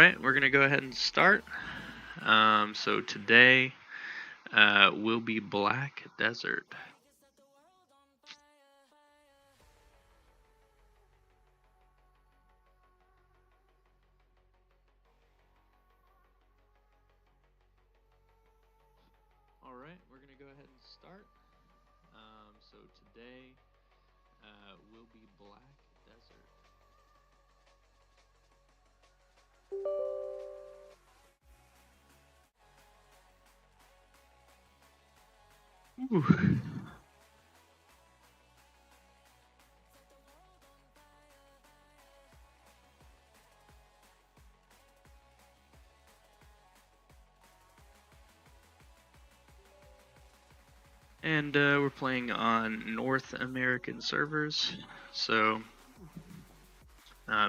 right, we're gonna go ahead and start. So today will be Black Desert. All right, we're gonna go ahead and start. So today will be Black Desert. Ooh. And we're playing on North American servers. So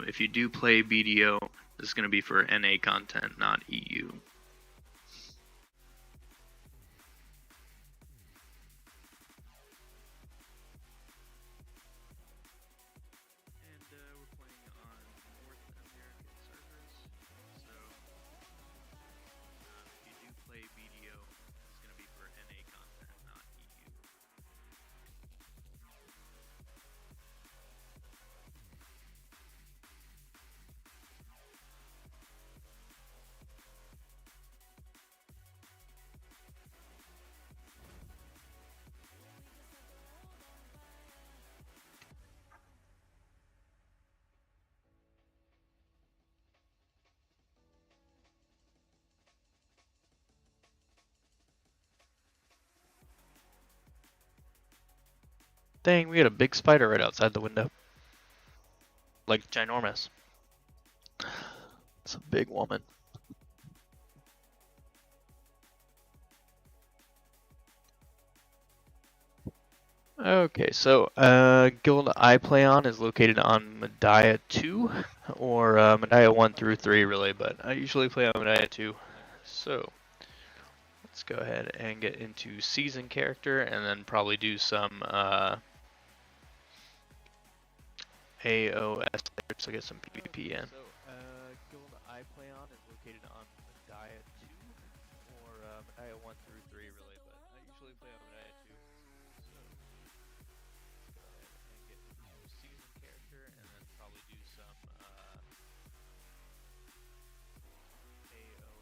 if you do play BDO, this is going to be for NA content, not EU. And we're playing on North American servers. So if you do play BDO, it's going to be for NA content, not EU. Dang, we got a big spider right outside the window. Like, ginormous. It's a big woman. Okay, so guild I play on is located on Medaya 2, or Medaya 1 through 3 really, but I usually play on Medaya 2. So, let's go ahead and get into season character, and then probably do some AOS so get some PvP in. So, guild I play on is located on Medaya 2, or Medaya 1 through 3 really, but I usually play on Medaya 2. So, let's go ahead and get into season character, and then probably do some AOS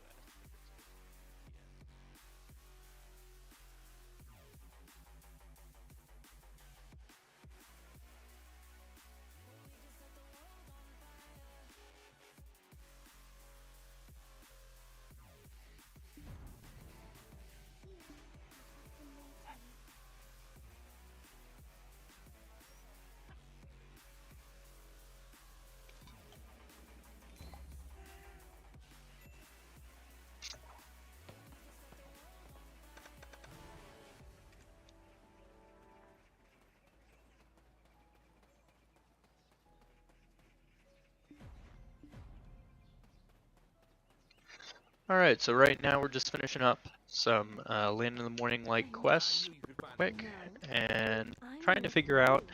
Alright, so right now we're just finishing up some Land in the Morning like quests real quick, and trying to figure out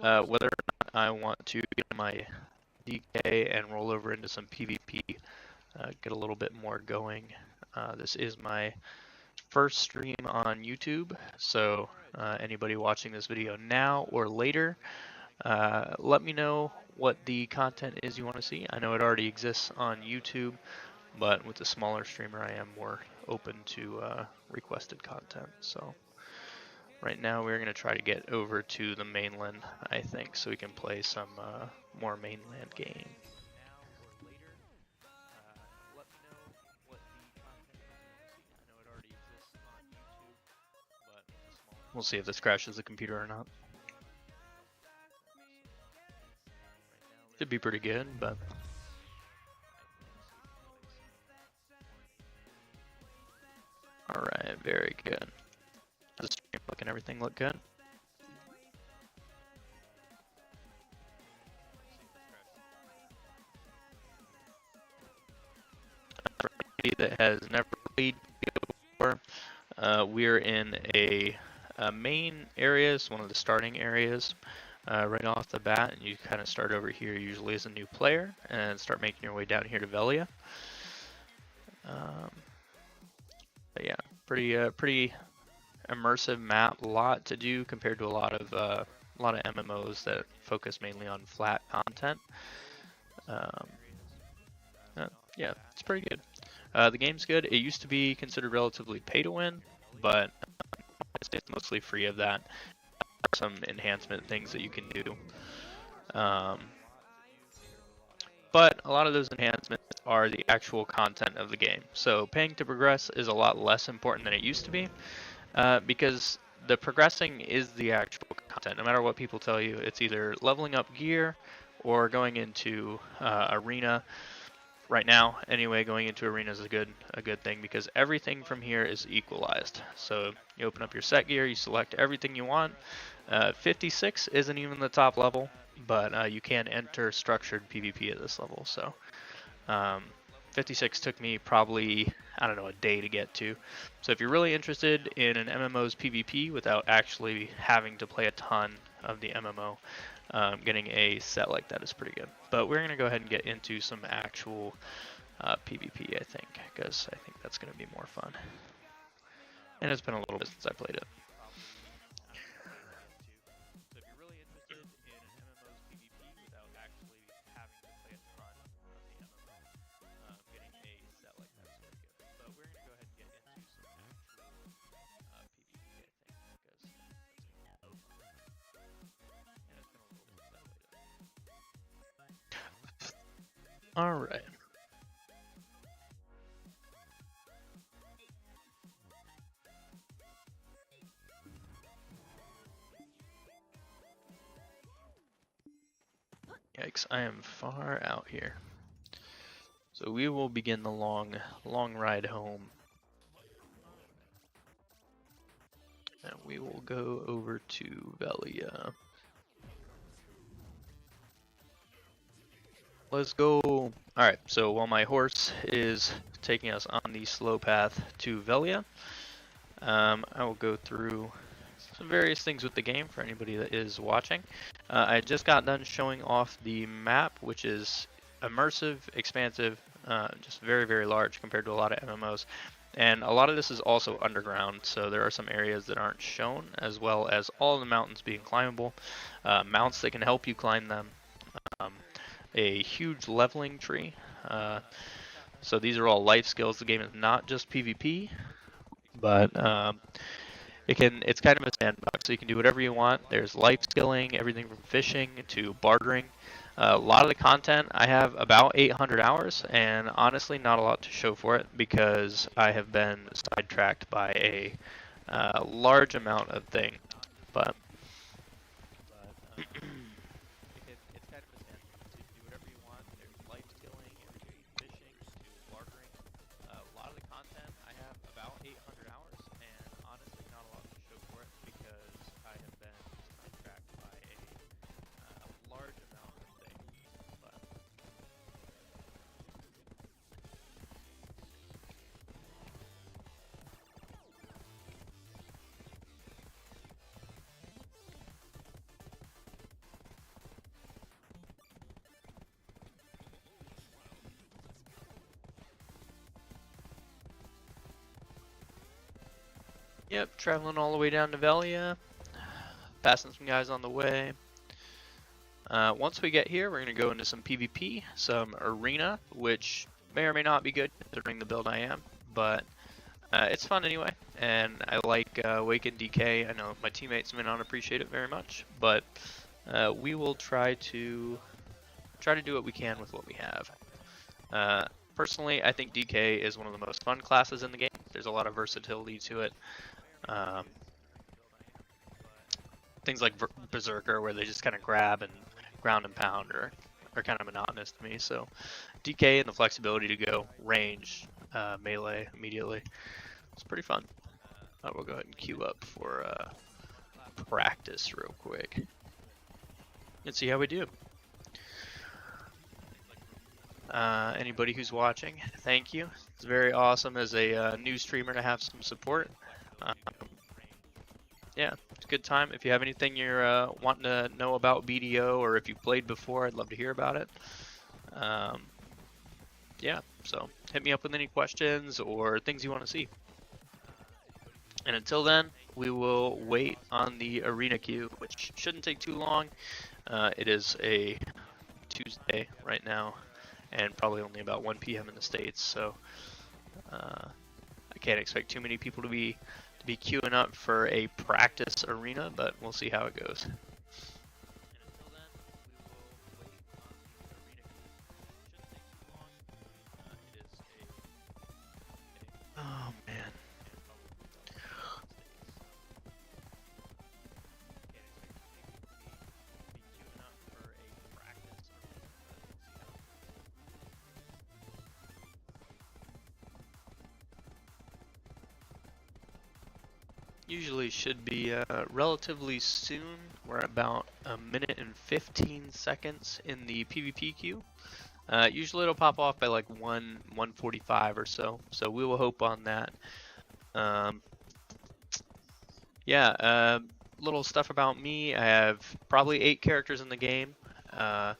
whether or not I want to get my DK and roll over into some PvP, get a little bit more going. This is my first stream on YouTube, so anybody watching this video now or later, let me know what the content is you want to see. I know it already exists on YouTube, but with a smaller streamer I am more open to requested content. So right now we're going to try to get over to the mainland, I think, so we can play some more mainland game. We'll see if this crashes the computer or not. Should be pretty good, but alright, very good. The stream look and everything look good. For anybody that has never played before, we're in a main area, it's one of the starting areas. right off the bat, and you kind of start over here usually as a new player and start making your way down here to Velia. But yeah, pretty immersive map, a lot to do compared to a lot of MMOs that focus mainly on flat content. Um, yeah, it's pretty good. The game's good. It used to be considered relatively pay to win, but it's mostly free of that. Some enhancement things that you can do. But a lot of those enhancements are the actual content of the game. So paying to progress is a lot less important than it used to be, because the progressing is the actual content. No matter what people tell you, it's either leveling up gear or going into arena. Right now, anyway, going into arena is a good thing because everything from here is equalized. So you open up your set gear, you select everything you want. 56 isn't even the top level, but you can enter structured PvP at this level. So 56 took me probably, I don't know, a day to get to. So if you're really interested in an MMO's PvP without actually having to play a ton of the MMO, getting a set like that is pretty good. But we're going to go ahead and get into some actual PvP, I think, because I think that's going to be more fun. And it's been a little bit since I played it. All right. Yikes, I am far out here. So we will begin the long ride home. And we will go over to Velia. Let's go. Alright, so while my horse is taking us on the slow path to Velia, I will go through some various things with the game for anybody that is watching. I just got done showing off the map, which is immersive, expansive, just very, very large compared to a lot of MMOs. And a lot of this is also underground, so there are some areas that aren't shown, as well as all the mountains being climbable, mounts that can help you climb them, a huge leveling tree. So these are all life skills. The game is not just PvP, but it's kind of a sandbox, so you can do whatever you want. There's life skilling, everything from fishing to bartering. A lot of the content, I have about 800 hours, and honestly not a lot to show for it because I have been sidetracked by a large amount of things. But it's kind of a sandbox, so you can do whatever you want. There's life skilling, everything from fishing to bartering. A lot of the content, I have about 800 hours, and honestly not a lot to show for it because I have been sidetracked by a large amount of things. But yep, traveling all the way down to Velia, passing some guys on the way. Once we get here, we're going to go into some PvP, some arena, which may or may not be good considering the build I am, but it's fun anyway, and I like Wake and DK. I know my teammates may not appreciate it very much, but we will try to do what we can with what we have. Personally, I think DK is one of the most fun classes in the game. There's a lot of versatility to it. Things like Berserker, where they just kind of grab and ground and pound, are kind of monotonous to me. So DK and the flexibility to go range, melee immediately, it's pretty fun. We'll go ahead and queue up for practice real quick and see how we do. Anybody who's watching, thank you. It's very awesome as a new streamer to have some support. yeah, it's a good time. If you have anything you're wanting to know about BDO, or if you've played before, I'd love to hear about it. Um, yeah, so hit me up with any questions or things you want to see. And until then, we will wait on the arena queue, which shouldn't take too long. It is a Tuesday right now, and probably only about 1 p.m. in the States, so I can't expect too many people to be queuing up for a practice arena, but we'll see how it goes. Oh man. Usually should be relatively soon. We're about a minute and 15 seconds in the PvP queue. Usually it'll pop off by like 1:45 or so. So we will hope on that. Um, yeah, little stuff about me. I have probably 8 characters in the game. Uh,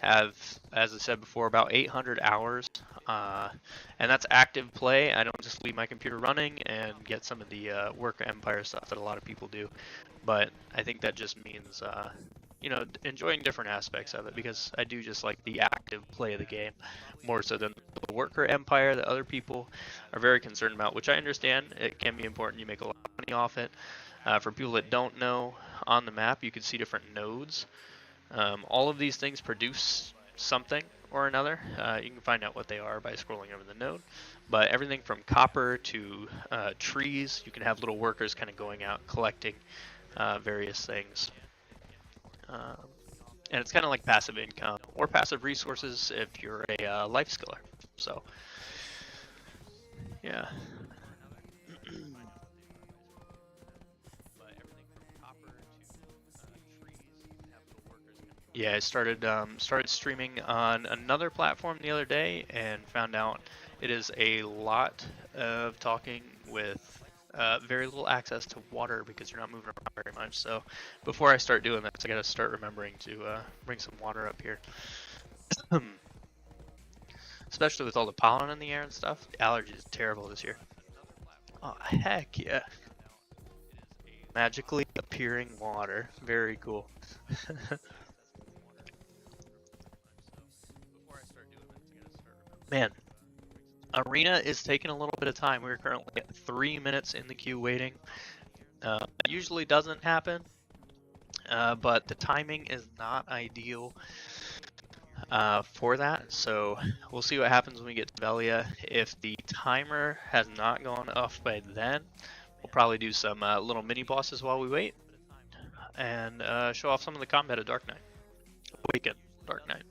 have, as I said before, about 800 hours, uh, and that's active play. I don't just leave my computer running and get some of the work empire stuff that a lot of people do, but I think that just means enjoying different aspects of it, because I do just like the active play of the game more so than the worker empire that other people are very concerned about, which I understand. It can be important. You make a lot of money off it. For people that don't know, on the map you can see different nodes. All of these things produce something or another. You can find out what they are by scrolling over the node. But everything from copper to trees, you can have little workers kind of going out collecting various things. Um, and it's kind of like passive income or passive resources if you're a life skiller. So, yeah. Yeah, I started streaming on another platform the other day and found out it is a lot of talking with very little access to water because you're not moving around very much. So before I start doing this, I gotta start remembering to bring some water up here. Especially with all the pollen in the air and stuff. The allergy is terrible this year. Oh heck yeah! Magically appearing water, very cool. Man, Arena is taking a little bit of time. We're currently at 3 minutes in the queue waiting. It usually doesn't happen, but the timing is not ideal for that. So we'll see what happens when we get to Velia. If the timer has not gone off by then, we'll probably do some little mini bosses while we wait and show off some of the combat of Dark Knight. Awaken Dark Knight.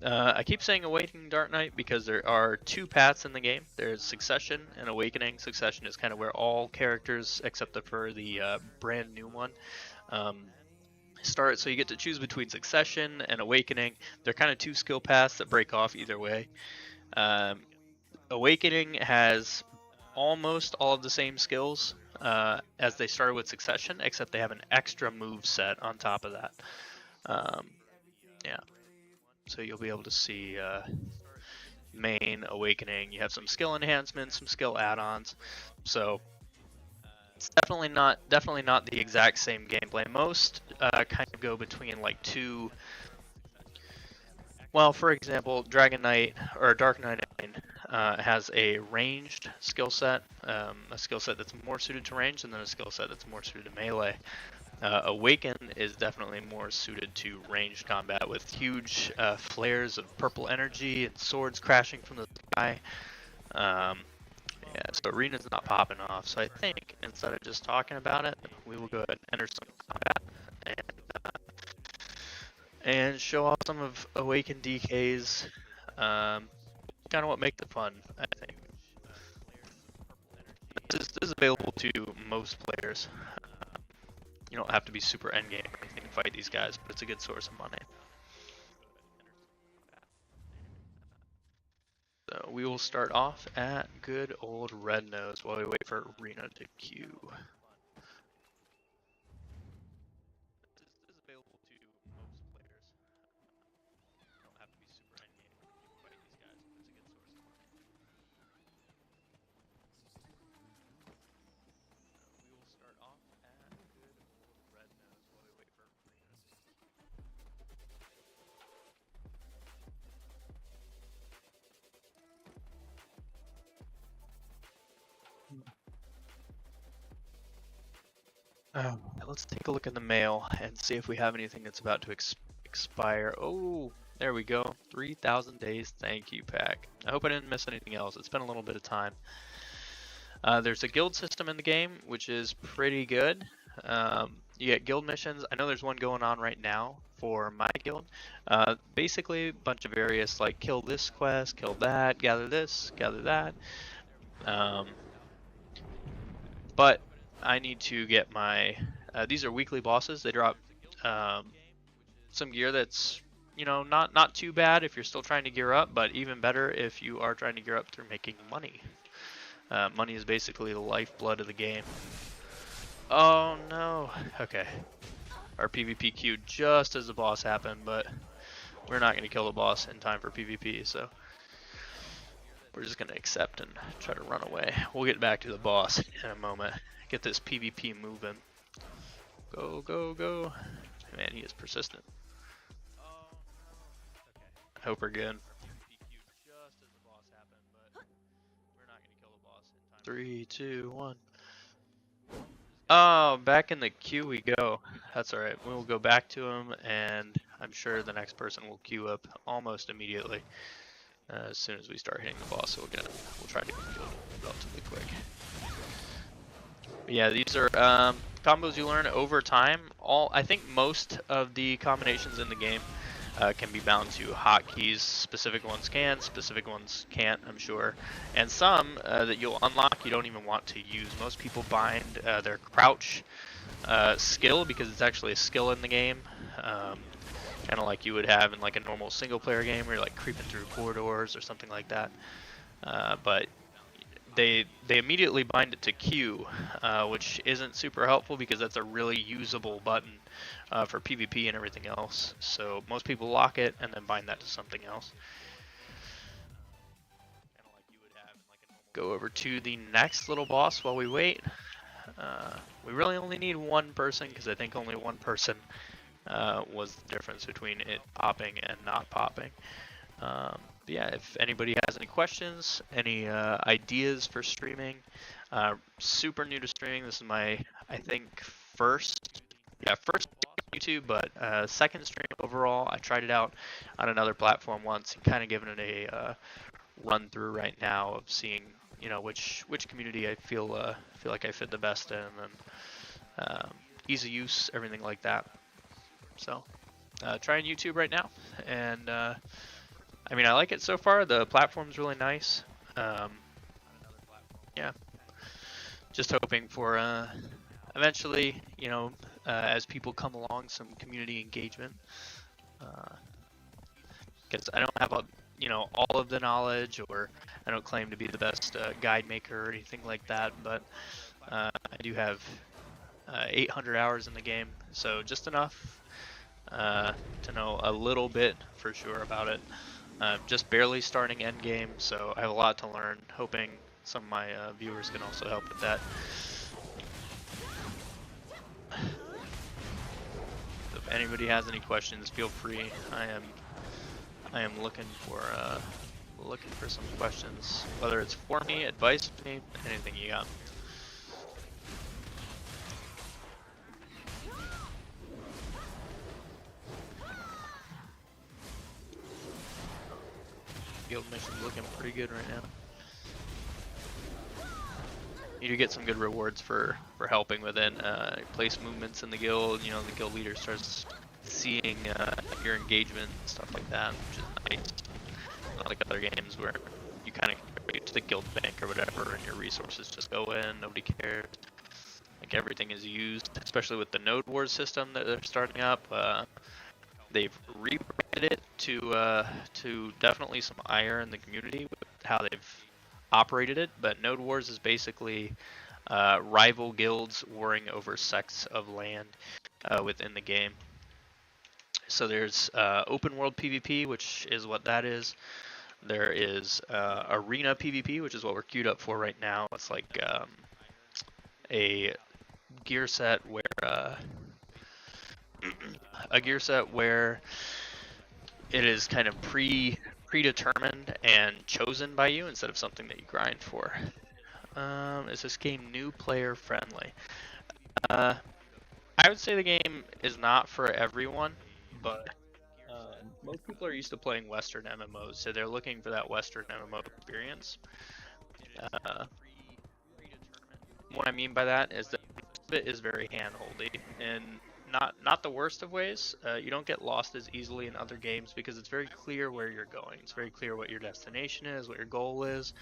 I keep saying Awakening Dark Knight because there are 2 paths in the game. There's Succession and Awakening. Succession is kind of where all characters, except for the brand new one, um, start. So you get to choose between Succession and Awakening. They're kind of 2 skill paths that break off either way. Um, Awakening has almost all of the same skills as they started with Succession, except they have an extra move set on top of that. Um, yeah. So you'll be able to see main Awakening. You have some skill enhancements, some skill add-ons. So it's definitely not the exact same gameplay. Most kind of go between like 2. Well, for example, Dragon Knight or Dark Knight has a ranged skill set, a skill set that's more suited to range, and then a skill set that's more suited to melee. Awaken is definitely more suited to ranged combat with huge flares of purple energy and swords crashing from the sky. Um, yeah, so Arena's not popping off. So I think instead of just talking about it, we will go ahead and enter some combat and, and show off some of Awaken DK's. Kind of what makes it fun, I think. This is available to most players. You don't have to be super endgame or anything to fight these guys, but it's a good source of money. So we will start off at good old Red Nose while we wait for Arena to queue. Let's take a look in the mail and see if we have anything that's about to expire. Oh, there we go. 3,000 days. Thank you, Pack. I hope I didn't miss anything else. It's been a little bit of time. There's a guild system in the game, which is pretty good. You get guild missions. I know there's one going on right now for my guild. Basically, a bunch of various, like, kill this quest, kill that, gather this, gather that. But I need to get my... these are weekly bosses. They drop some gear that's, you know, not too bad if you're still trying to gear up, but even better if you are trying to gear up through making money. Money is basically the lifeblood of the game. Oh no. Okay. Our PvP queued just as the boss happened, but we're not going to kill the boss in time for PvP, so we're just going to accept and try to run away. We'll get back to the boss in a moment. Get this PvP moving. Go, go, go. Man, he is persistent. I hope we're good. 3, 2, 1. Oh, back in the queue we go. That's alright. We'll go back to him, and I'm sure the next person will queue up almost immediately as soon as we start hitting the boss. So we'll try to get killed relatively quick. But yeah, these are combos you learn over time. I think most of the combinations in the game can be bound to hotkeys. Specific ones can, specific ones can't, I'm sure. And some that you'll unlock you don't even want to use. Most people bind their crouch skill because it's actually a skill in the game. Kind of like you would have in like a normal single player game where you're like creeping through corridors or something like that. But they immediately bind it to Q, which isn't super helpful because that's a really usable button for PvP and everything else. So most people lock it and then bind that to something else. Go over to the next little boss while we wait. We really only need one person because I think only one person was the difference between it popping and not popping. Yeah, if anybody has any questions, any ideas for streaming, super new to streaming. This is my, I think, first YouTube, but second stream overall. I tried it out on another platform once and kind of giving it a run through right now of seeing, you know, which community I feel like I fit the best in, and ease of use, everything like that. So trying YouTube right now, and I mean, I like it so far. The platform's really nice. Yeah, just hoping for eventually, you know, as people come along, some community engagement. Because I don't have you know, all of the knowledge, or I don't claim to be the best guide maker or anything like that. But I do have 800 hours in the game, so just enough to know a little bit for sure about it. Just barely starting endgame, so I have a lot to learn, hoping some of my viewers can also help with that. So if anybody has any questions, feel free. I am looking for some questions, whether it's for me, advice for me, anything you got. Guild mission's looking pretty good right now. You do get some good rewards for helping with it. Place movements in the guild. You know, the guild leader starts seeing your engagement and stuff like that, which is nice. Not like other games where you kind of contribute to the guild bank or whatever, and your resources just go in. Nobody cares. Like everything is used, especially with the Node Wars system that they're starting up. They've rebranded it to definitely some ire in the community with how they've operated it, but Node Wars is basically rival guilds warring over sects of land within the game. So there's open world PvP, which is what that is. There is arena PvP, which is what we're queued up for right now. It's like a gear set where it is kind of predetermined and chosen by you instead of something that you grind for. Is this game new player friendly? I would say the game is not for everyone, but most people are used to playing Western MMOs, so they're looking for that Western MMO experience. Uh, what I mean by that is that it is very handholdy and not the worst of ways. You don't get lost as easily in other games because it's very clear where you're going. It's very clear what your destination is, what your goal is.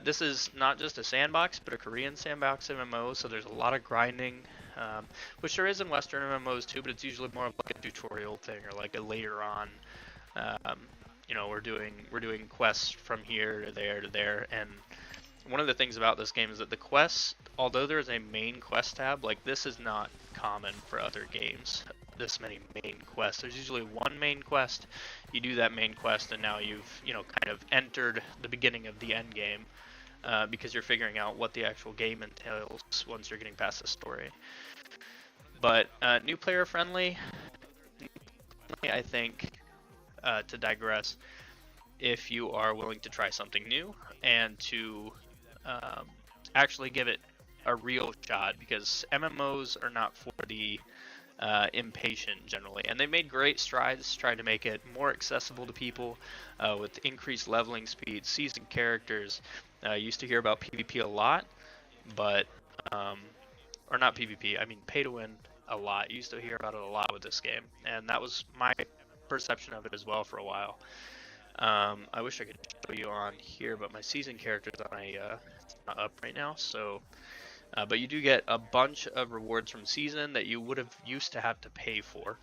This is not just a sandbox, but a Korean sandbox MMO, so there's a lot of grinding, which there is in Western MMOs too, but it's usually more of like a tutorial thing or like a later on. Um, we're doing quests from here to there, and one of the things about this game is that the quests, although there's a main quest tab, like this is not common for other games. This many main quests. There's usually one main quest. You do that main quest, and now you've kind of entered the beginning of the end game because you're figuring out what the actual game entails once you're getting past the story. But new player friendly, I think. To digress, if you are willing to try something new and to actually give it a real shot, because MMOs are not for the impatient generally, and they made great strides trying to make it more accessible to people with increased leveling speed, seasoned characters. Used to hear about PvP a lot, but or not PvP, I mean pay to win a lot. Used to hear about it a lot with this game, and that was my perception of it as well for a while. I wish I could show you on here, but my season character's on it's not up right now. So, but you do get a bunch of rewards from season that you would have used to have to pay for.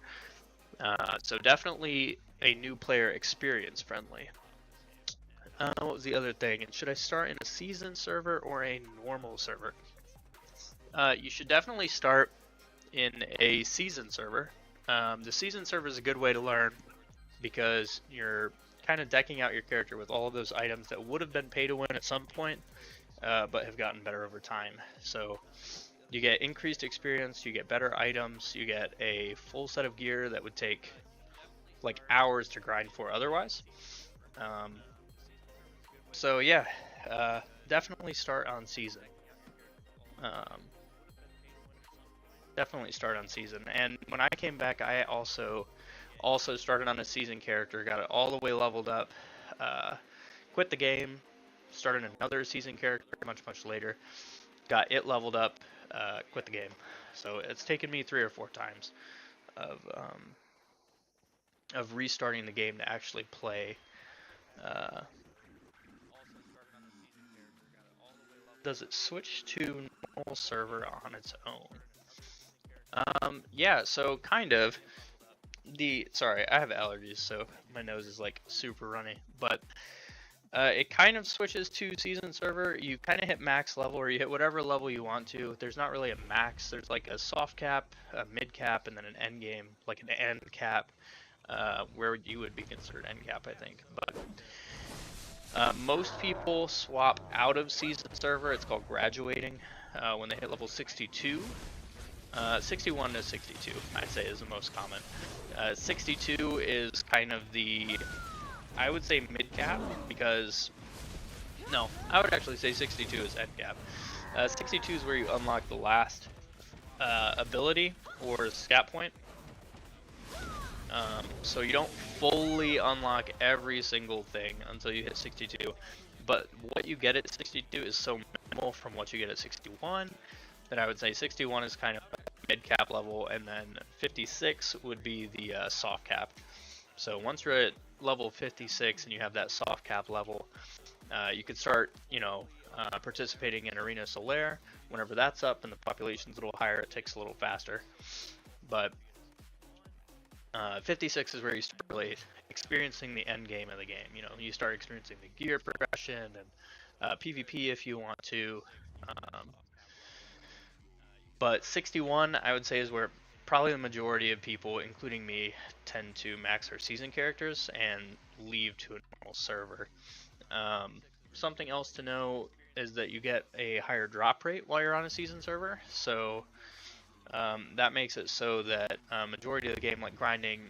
So definitely a new player experience friendly. What was the other thing? And should I start in a season server or a normal server? You should definitely start in a season server. The season server is a good way to learn because you're kind of decking out your character with all of those items that would have been pay to win at some point, but have gotten better over time. So you get increased experience, you get better items, you get a full set of gear that would take like hours to grind for otherwise. So yeah, definitely start on season. Um, Definitely start on season. And when I came back, I also started on a season character, got it all the way leveled up, quit the game, started another season character much later, got it leveled up, quit the game. So it's taken me 3 or 4 times of restarting the game to actually play. Uh, does it switch to normal server on its own? Yeah, so kind of. Sorry, I have allergies, so my nose is like super runny. But it kind of switches to season server. You kind of hit max level, or you hit whatever level you want to. There's not really a max. There's like a soft cap, a mid cap, and then an end game, like an end cap, where you would be considered end cap, I think. But most people swap out of season server. It's called graduating when they hit level 62. 61 to 62, I'd say, is the most common. 62 is kind of I would say mid cap, because, no, I would actually say 62 is end cap. 62 is where you unlock the last ability or scat point. So you don't fully unlock every single thing until you hit 62, but what you get at 62 is so minimal from what you get at 61 that I would say 61 is kind of mid cap level, and then 56 would be the soft cap. So once you're at level 56 and you have that soft cap level, you could start, participating in Arena Solaire. Whenever that's up and the population's a little higher, it takes a little faster. But 56 is where you start really experiencing the end game of the game. You start experiencing the gear progression and PvP if you want to. But 61, I would say, is where probably the majority of people, including me, tend to max their season characters and leave to a normal server. Something else to know is that you get a higher drop rate while you're on a season server. So that makes it so that majority of the game, like grinding,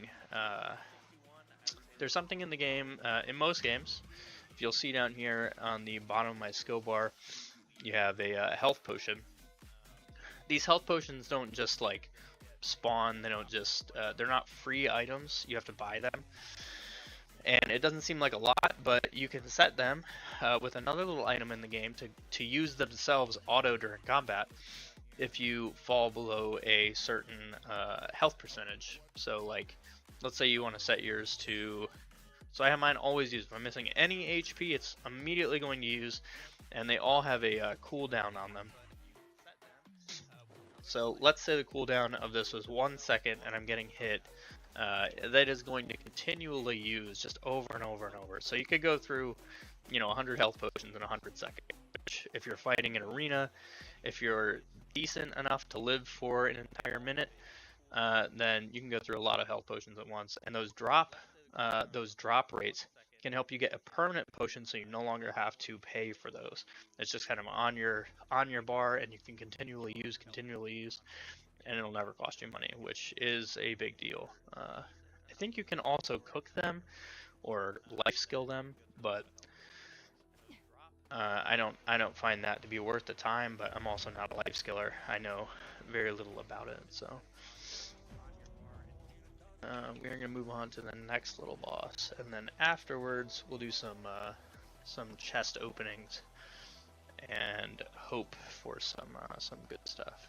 there's something in the game, in most games, if you'll see down here on the bottom of my skill bar, you have a health potion. These health potions don't just like spawn. They don't just they're not free items. You have to buy them, and it doesn't seem like a lot, but you can set them with another little item in the game to use themselves auto during combat if you fall below a certain health percentage. So like, let's say you want to set yours to, so I have mine always used. If I'm missing any HP, it's immediately going to use, and they all have a cooldown on them. So let's say the cooldown of this was 1 second and I'm getting hit. That is going to continually use just over and over and over. So you could go through, 100 health potions in 100 seconds. Which, if you're fighting an arena, if you're decent enough to live for an entire minute, then you can go through a lot of health potions at once. And those drop rates can help you get a permanent potion, so you no longer have to pay for those. It's just kind of on your bar, and you can continually use, and it'll never cost you money, which is a big deal. I think you can also cook them or life skill them, but I don't find that to be worth the time. But I'm also not a life skiller. I know very little about it, so. We're gonna move on to the next little boss, and then afterwards we'll do some chest openings and hope for some good stuff.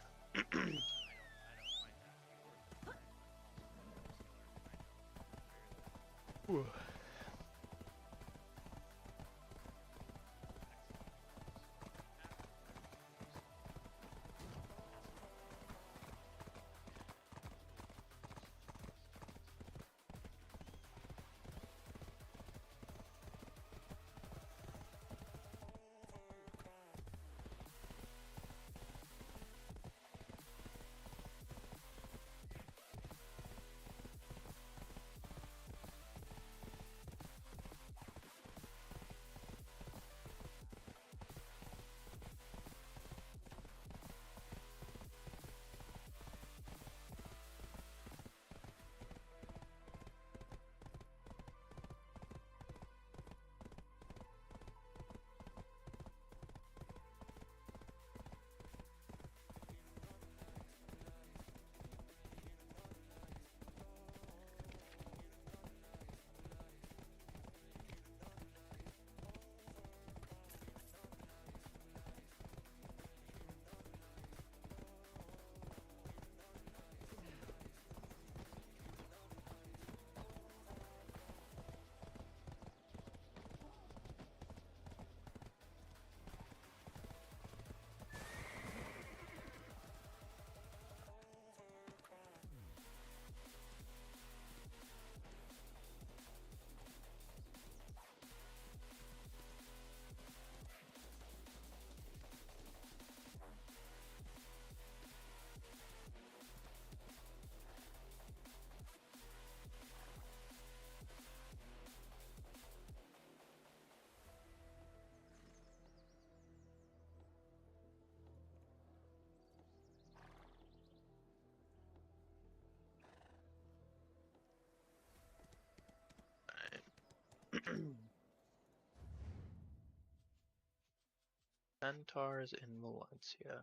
Centaurs in Valencia.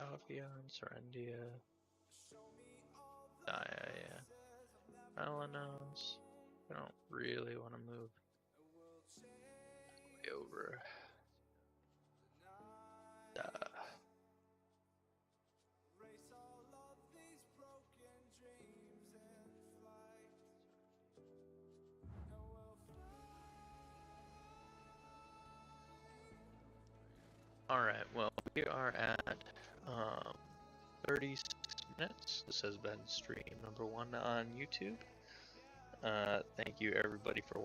Albion, Serendia. Yeah. Melanos. I don't really want to move way over. Alright, well, we are at 36 minutes. This has been stream number 1 on YouTube. Thank you everybody for watching.